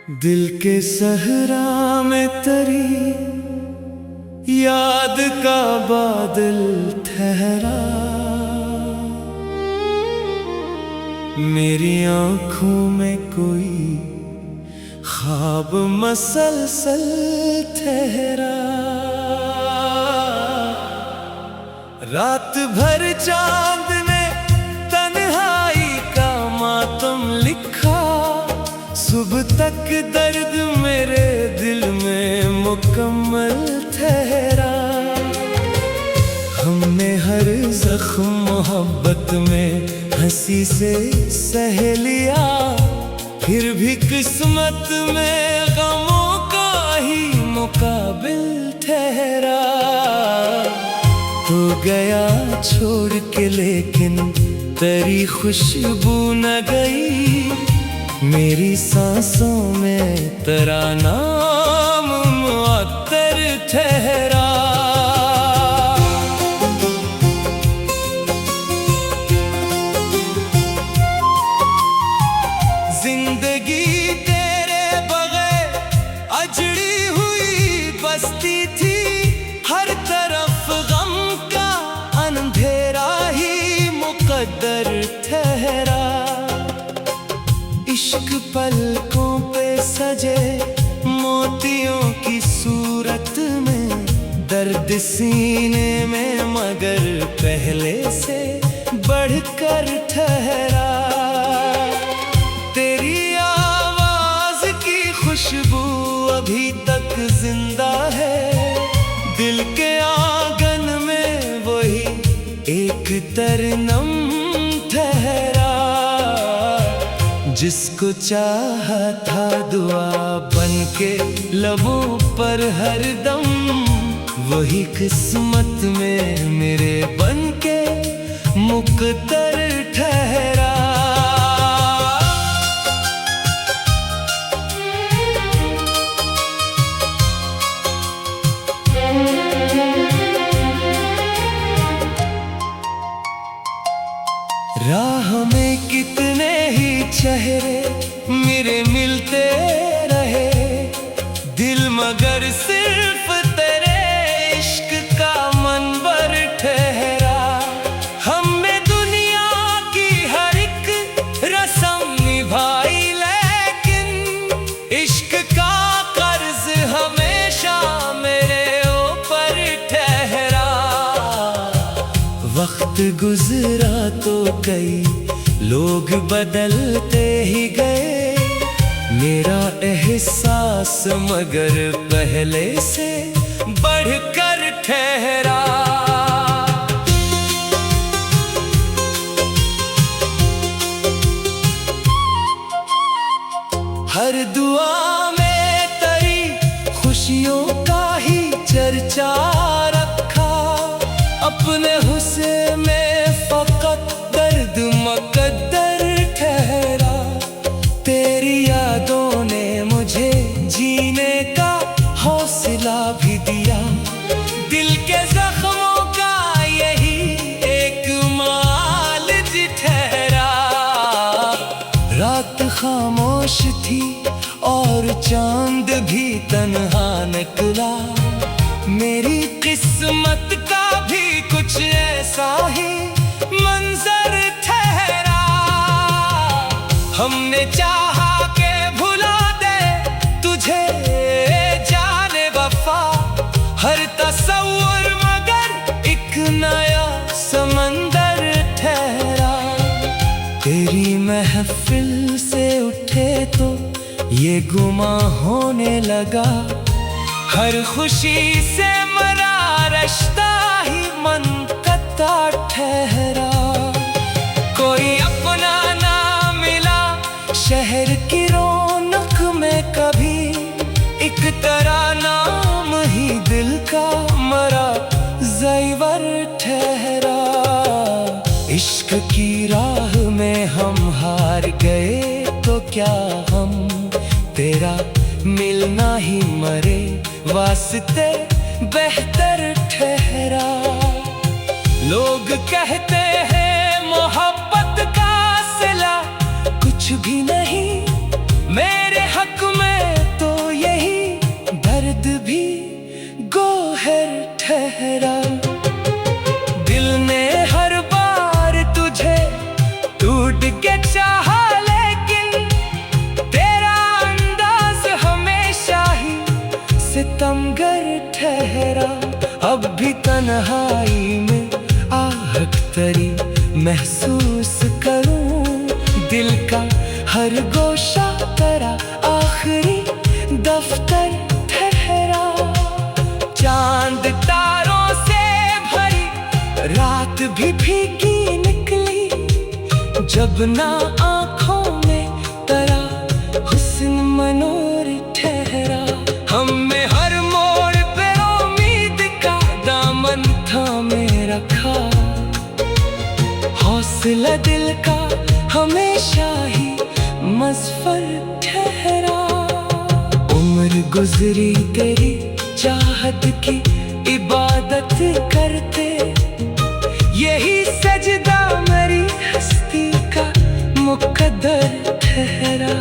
दिल के सहरा में तरी याद का बादल ठहरा, मेरी आंखों में कोई ख्वाब मसलसल ठहरा। रात भर चांद ने तन्हाई का मातम लिखा, सुबह तक दर्द मेरे दिल में मुकम्मल ठहरा। हमने हर जख्म मोहब्बत में हंसी से सह लिया, फिर भी किस्मत में गमों का ही मुकाबिल ठहरा। तो गया छोड़ के लेकिन तेरी खुशबू न गई, मेरी सांसों में तेरा नाम मुअत्तर ठहरा। जिंदगी तेरे बगैर अजड़ी हुई बस्ती थी, हर तरफ गम का अंधेरा ही मुकद्दर ठहरा। इश्क पलकों पे सजे मोतियों की सूरत में, दर्द सीने में मगर पहले से बढ़कर ठहरा। तेरी आवाज की खुशबू अभी तक जिंदा है, दिल के आंगन में वही एक तरनम ठहरा। जिसको चाहा था दुआ बनके लबों पर हरदम, वही किस्मत में मेरे बनके मुकद्दर ठहरा। राह में कितने ही चेहरे मेरे मिलते रहे, दिल मगर सिर्फ तेरे इश्क का मनवर ठहरा। हमने दुनिया की हर एक रस्म निभाई, लेकिन इश्क का कर्ज हमेशा मेरे ऊपर ठहरा। वक्त गुजरा तो कई लोग बदलते ही गए, मेरा एहसास मगर पहले से बढ़कर ठहरा। हर दुआ में तेरी खुशियों का ही चर्चा रखा, अपने हुस्न में फकत दर्द मुकद्दर ठहरा। तेरी यादों ने मुझे जीने का हौसला भी दिया, दिल के जख्मों का यही एक मालिज ठहरा। रात खामोश थी और चांद भी तन्हा निकला, मेरी किस्मत का भी कुछ ऐसा ही मंजर ठहरा। हमने चाहा के भुला दे तुझे जाने वफा, हर तस्वुर मगर एक नया समंदर ठहरा। तेरी महफिल से उठे तो ये गुमा होने लगा, हर खुशी से मरा रिश्ता ही मनक़ता ठहरा। कोई अपना ना मिला शहर की रौनक में कभी, एक तरह नाम ही दिल का मरा ज़ैवर ठहरा। इश्क की राह में हम हार गए तो क्या हम तेरा मिलना ही मरे वास्ते बेहतर ठहरा। लोग कहते हैं मोहब्बत का सिला कुछ भी नहीं, मेरे हक में भी तन्हाई में आहट तरी महसूस करूं, दिल का हर गोशा तेरा आखिरी दफ्तर ठहरा। चांद तारों से भरी रात भी फीकी निकली, जब ना आंखों में तेरा हुस्न मनोर ठहरा। हमने हर मोड़ पे उम्मीद का दामन थामे रखा, हौसला दिल का हमेशा ही मज़फ़र ठहरा। उम्र गुजरी तेरी चाहत की इबादत करते, यही सजदा मेरी हस्ती का मुकद्दर ठहरा।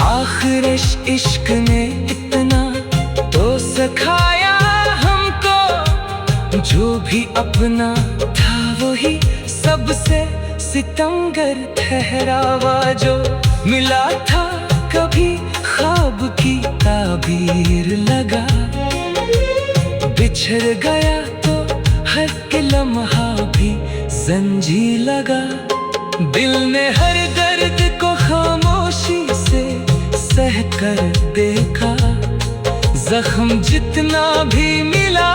आखिर इश्क ने इतना तो सिखाया हमको, जो भी अपना था वही सबसे सितमगर ठहरावा। जो मिला था कभी ख्वाब की ताबीर लगा, बिछड़ गया तो हर के लम्हा भी जंजीर लगा। दिल ने हर दर्द को खामोशी से सह कर देखा, जख्म जितना भी मिला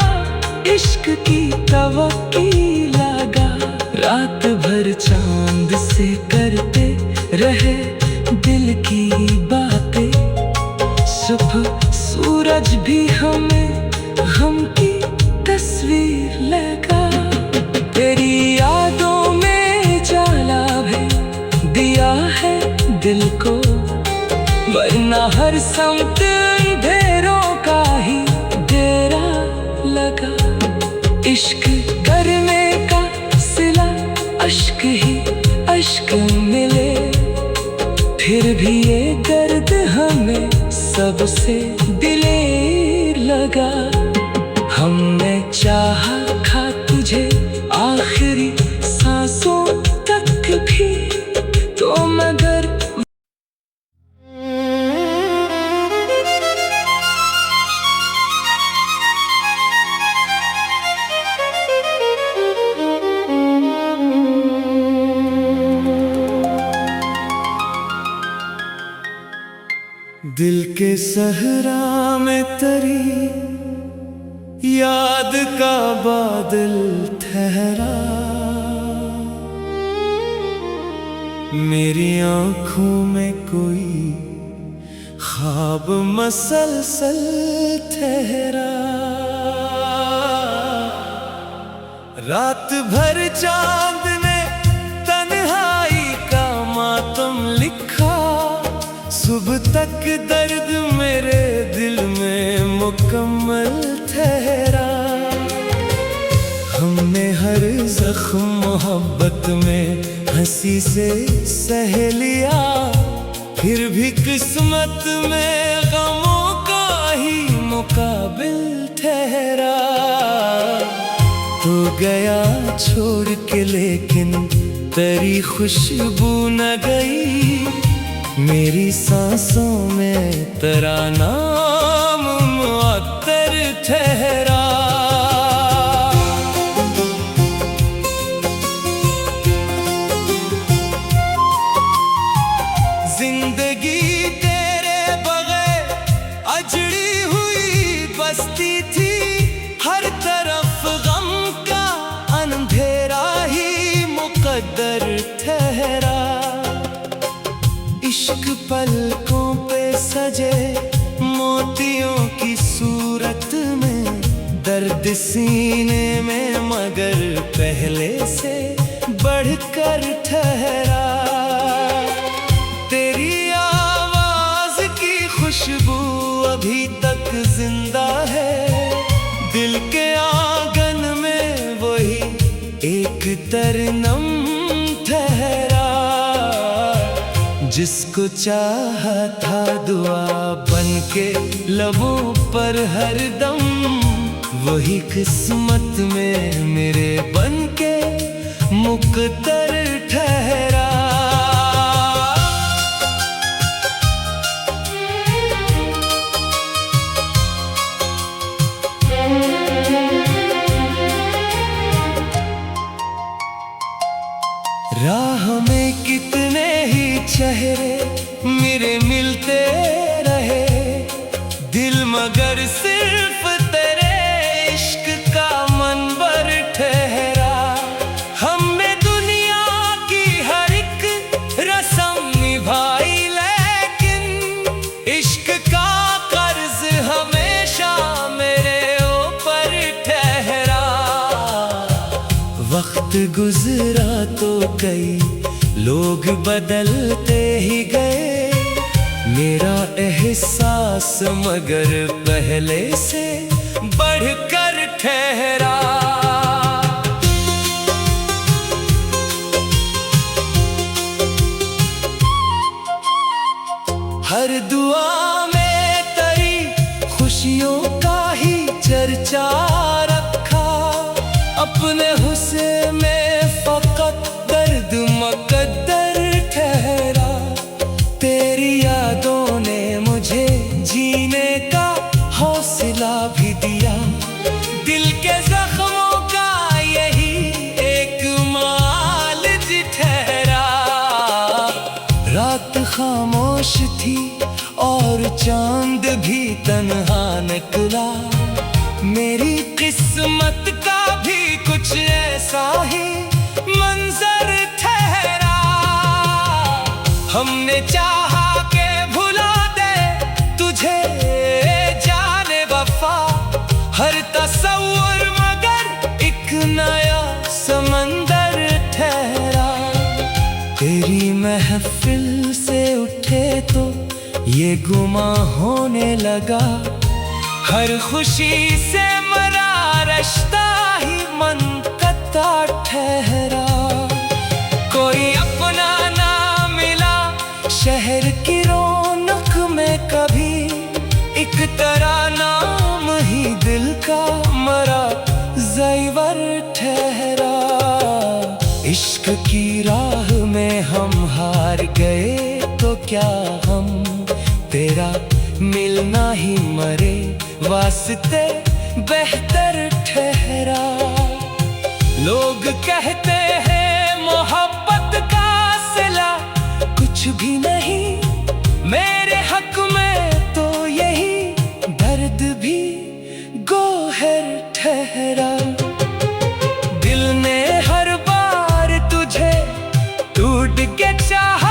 इश्क की तवक्की लगा। रात भर चांद से करते रहे दिल की बातें, सुबह सूरज भी हमें गम की तस्वीर लगा। तेरी यादों में जाला है दिया है दिल को, वरना हर समत अंधेरों का ही डेरा लगा। इश्क करने का सिला अश्क ही अश्क मिले, फिर भी ये दर्द हमें सबसे दिलेर लगा। हमने चाहा था तुझे आखिरी सांसों तक भी, तो मगर दिल के सहरा में तरी याद का बादल ठहरा। मेरी आंखों में कोई ख्वाब मसलसल ठहरा। रात भर चांद ने तन्हाई का मातम लिखा, सुबह तक दर्द मेरे दिल में मुकम्मल ठहरा। हमने हर जख्म मोहब्बत में हंसी से सह लिया, फिर भी किस्मत में गमों का ही मुकाबिल ठहरा। तो गया छोड़ के लेकिन तेरी खुशबू न गई, मेरी सांसों में तेरा नाम मुअत्तर ठहरा। जिंदगी तेरे बगैर अजड़ी हुई बस्ती थी, हर तरफ गम का अंधेरा ही मुकद्दर ठहरा। इश्क पलकों पे सजे मोतियों की सूरत में, दर्द सीने में मगर पहले से बढ़कर ठहरा। तेरी आवाज की खुशबू अभी तक जिंदा है, दिल के आंगन में वही एक तरनम ठहरा। जिसको चाहा था दुआ बनके लबों पर हरदम, वही किस्मत में मेरे बनके मुकद्दर ठहरा। वक्त गुजरा तो कई लोग बदलते ही गए, मेरा एहसास मगर पहले से बढ़कर ठहरा। हर दुआ में तेरी खुशियों का ही चर्चा रखा, अपने हुस्न में फकत दर्द मुकद्दर ठहरा। तेरी यादों ने मुझे जीने का हौसला भी दिया, दिल के जख्मों का यही एक मालिज ठहरा। रात खामोश थी और चांद भी तन्हा निकला, मेरी किस्मत का भी कुछ ऐसा ही मंजर ठहरा। हमने चाहा के भुला दे तुझे जाने वफा, हर तस्वुर मगर एक नया समंदर ठहरा। तेरी महफिल से उठे तो ये गुमा होने लगा, हर खुशी से मरा रिश्ता ही मुनक़ता ठहरा। कोई अपना ना मिला शहर की रौनक में कभी, एक तरह नाम ही दिल का मरा ज़ैवर ठहरा। इश्क की राह में हम हार गए तो क्या हम तेरा मिलना ही मरे वास्ते बेहतर ठहरा। लोग कहते हैं मोहब्बत का सिला कुछ भी नहीं, मेरे हक में तो यही दर्द भी गोहर ठहरा। दिल ने हर बार तुझे टूट के चाहा,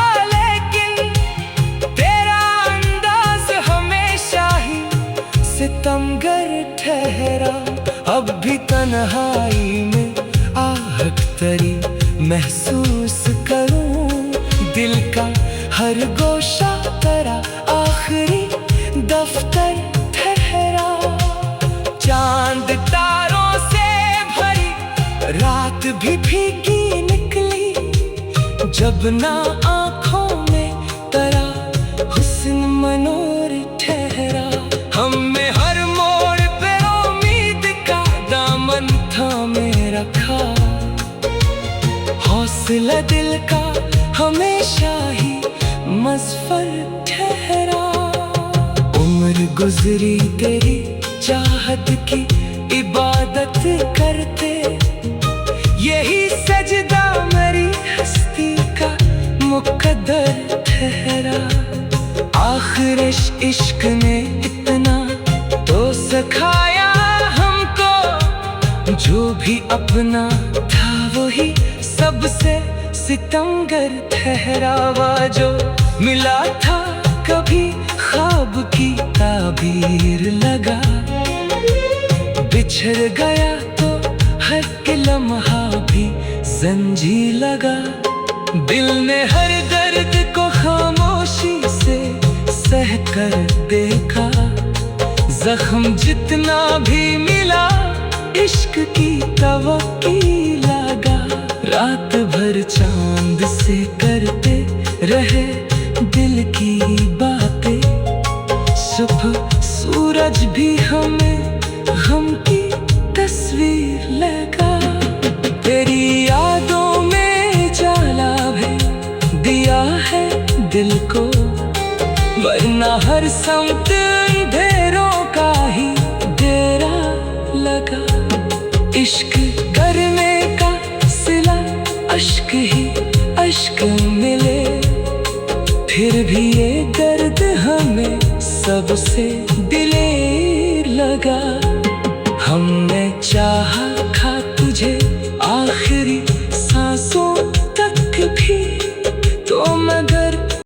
सितमगर ठहरा। अब भी तन्हाई में आहट तरी महसूस करूं, दिल का हर गोशा तेरा आखिरी दफ्तर ठहरा। चांद तारों से भरी रात भी भीगी निकली, जब ना आंखों में तेरा हुस्न मनोर ठहरा। हमने हर मोड़ पे उम्मीद का दामन थामे रखा, हौसला दिल का हमेशा ही मज़फ़र ठहरा। उम्र गुजरी तेरी चाहत की इबादत करते, यही सजदा मेरी हस्ती का मुकद्दर ठहरा। आखिर इश्क ने इतना तो सिखाया हमको, जो भी अपना था वही सबसे सितमगर ठहरावा। जो मिला था कभी ख्वाब की ताबीर लगा, बिछड़ गया तो हर लम्हा भी जंजीर लगा। दिल ने हर दर्द को खामोशी से सह कर देखा, जख्म जितना भी मिला इश्क की तवक्की लगा। रात भर चांद से करते रहे दिल की बातें, सुबह सूरज भी हमें गम की तस्वीर लगा। तेरी यादों में जाला है दिया है दिल को, वरना हर समत अंधेरों का ही डेरा लगा। इश्क करने का सिला अश्क ही अश्क मिले, फिर भी ये दर्द हमें सबसे दिलेर लगा।